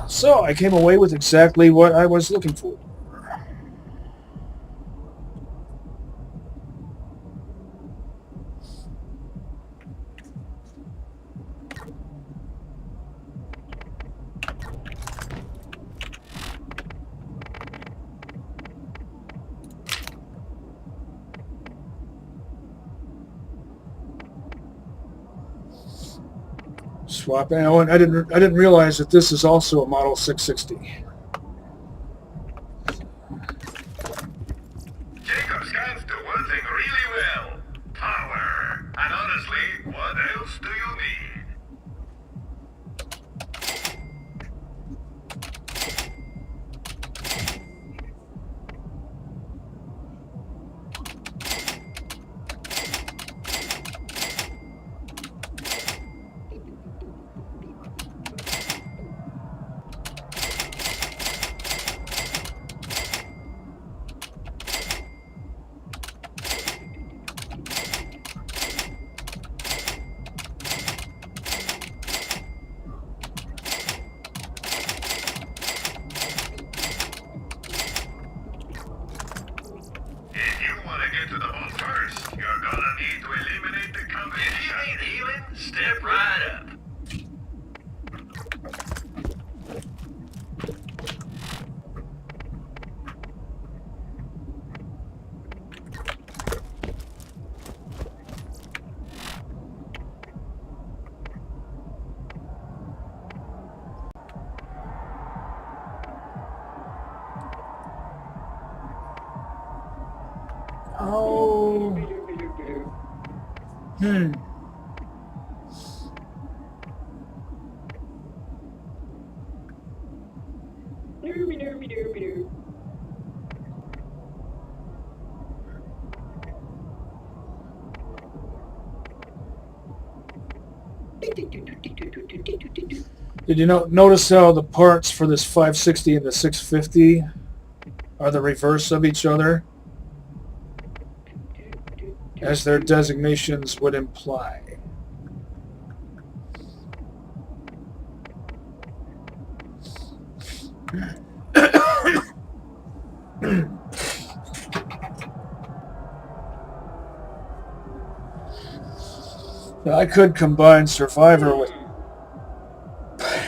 So I came away with exactly what I was looking for. Swap ammo, and I didn't realize that this is also a model 660. Jacob scans do one thing really well. Power. And honestly, what else do you need? Step right up. Oh. Did you notice how the parts for this 560 and the 650 are the reverse of each other, as their designations would imply? Now, I could combine Survivor with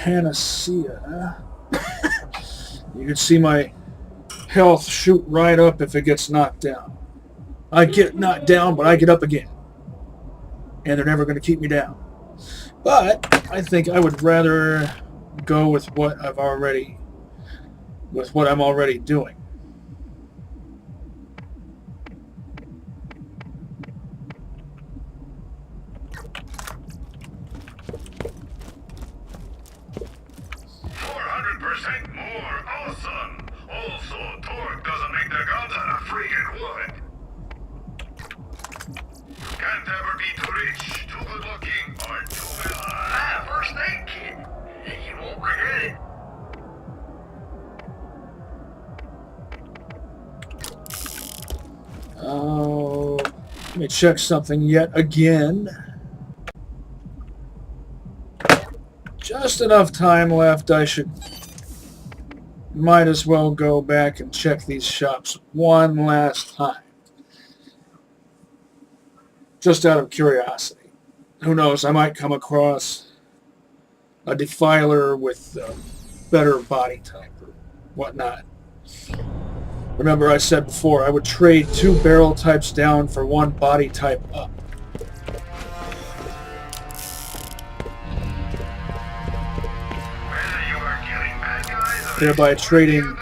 panacea. You can see my health shoot right up if it gets knocked down. I get knocked down, but I get up again. And they're never going to keep me down. But I think I would rather go with what I'm already doing. More awesome. Also, torque doesn't make the guns out of freaking wood. Can't ever be too rich, too good looking, or too first aid kit. You won't regret it. Oh, let me check something yet again. Just enough time left. Might as well go back and check these shops one last time. Just out of curiosity. Who knows, I might come across a defiler with a better body type or whatnot. Remember I said before, I would trade 2 barrel types down for 1 body type up. Thereby trading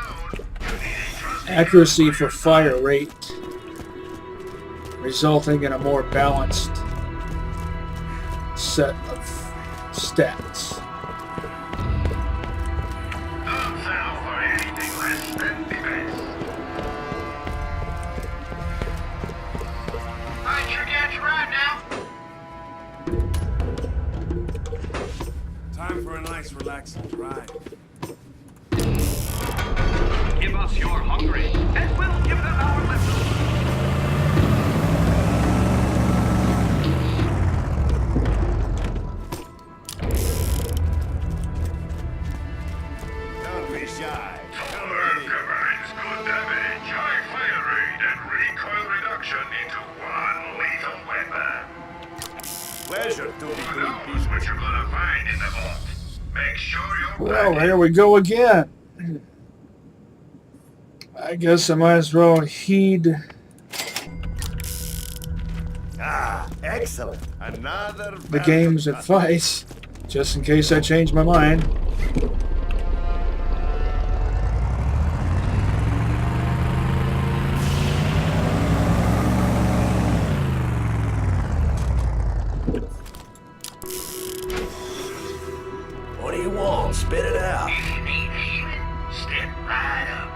accuracy for fire rate, resulting in a more balanced set of stats. Don't settle for anything less than the best. I sure get you right now. Time for a nice relaxing drive. Give us your hungry, and we'll give them our lesson. Don't be shy. Solar combines good damage, high fire rate, and recoil reduction into one lethal weapon. Pleasure to be Who doing knows business. what you're gonna find in the vault? Make sure you're Well, ready. here we go again. I guess I might as well heed Ah, excellent. Another the game's advice, just in case I change my mind. What do you want? Spit it out. If you need healing, step right up.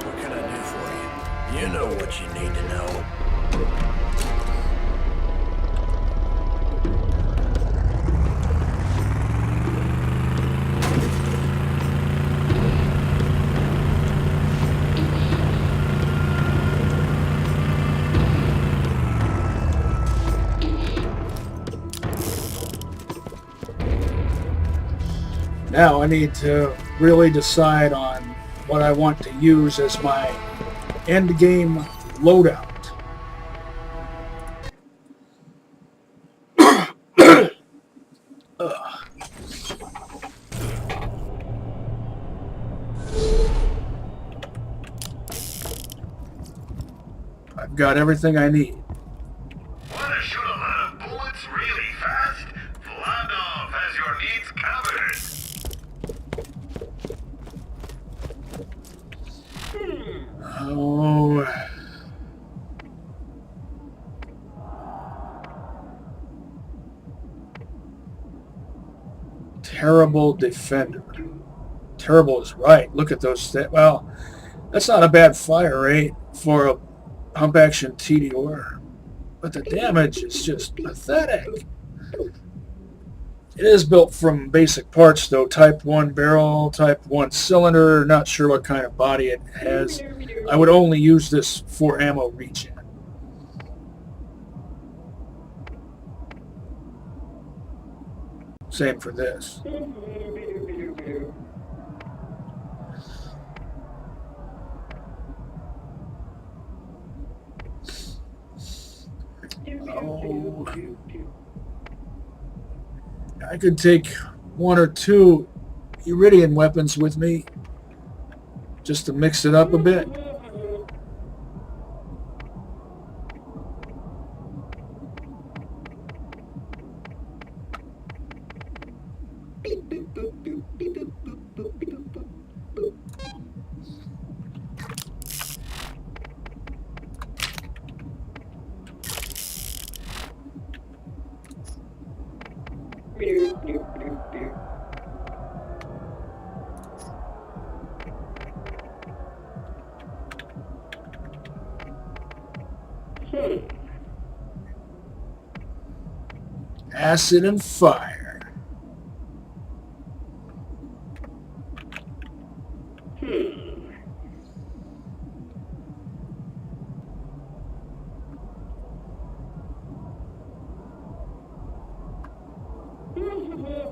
What can I do for you? You know what you need to know. Now I need to really decide on what I want to use as my endgame loadout. I've got everything I need. Want to shoot a lot of bullets really fast? Vladov has your needs covered. Oh. Terrible defender. Terrible is right. Look at those. Well, that's not a bad fire rate for a pump action TDR, but the damage is just pathetic. It is built from basic parts though. Type 1 barrel, type 1 cylinder. Not sure what kind of body it has. I would only use this for ammo regen. Same for this. Oh, I could take 1 or 2 Iridian weapons with me just to mix it up a bit. Acid and fire.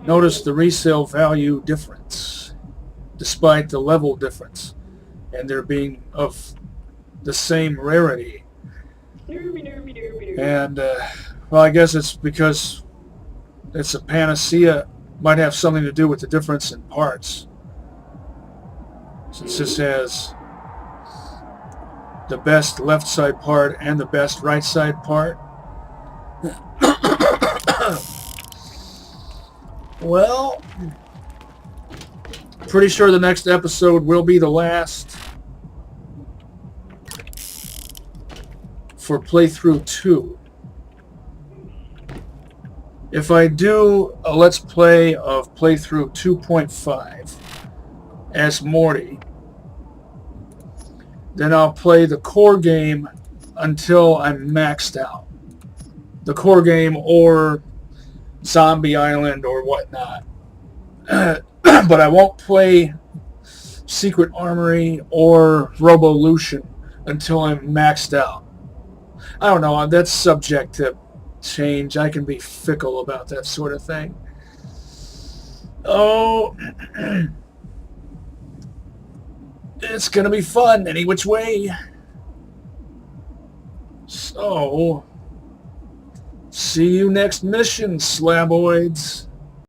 Notice the resale value difference, despite the level difference, and there being of the same rarity. And, well, I guess it's because it's a panacea. Might have something to do with the difference in parts. Since this has the best left side part and the best right side part. Well, pretty sure the next episode will be the last for Playthru-2. If I do a Let's Play of Playthru 2.5 as Mordy, then I'll play the core game until I'm maxed out. The core game or Zombie Island or whatnot. But I won't play Secret Armory or Robolution until I'm maxed out. I don't know, that's subject to change. I can be fickle about that sort of thing. Oh, it's gonna be fun any which way. So, see you next mission, slaboids.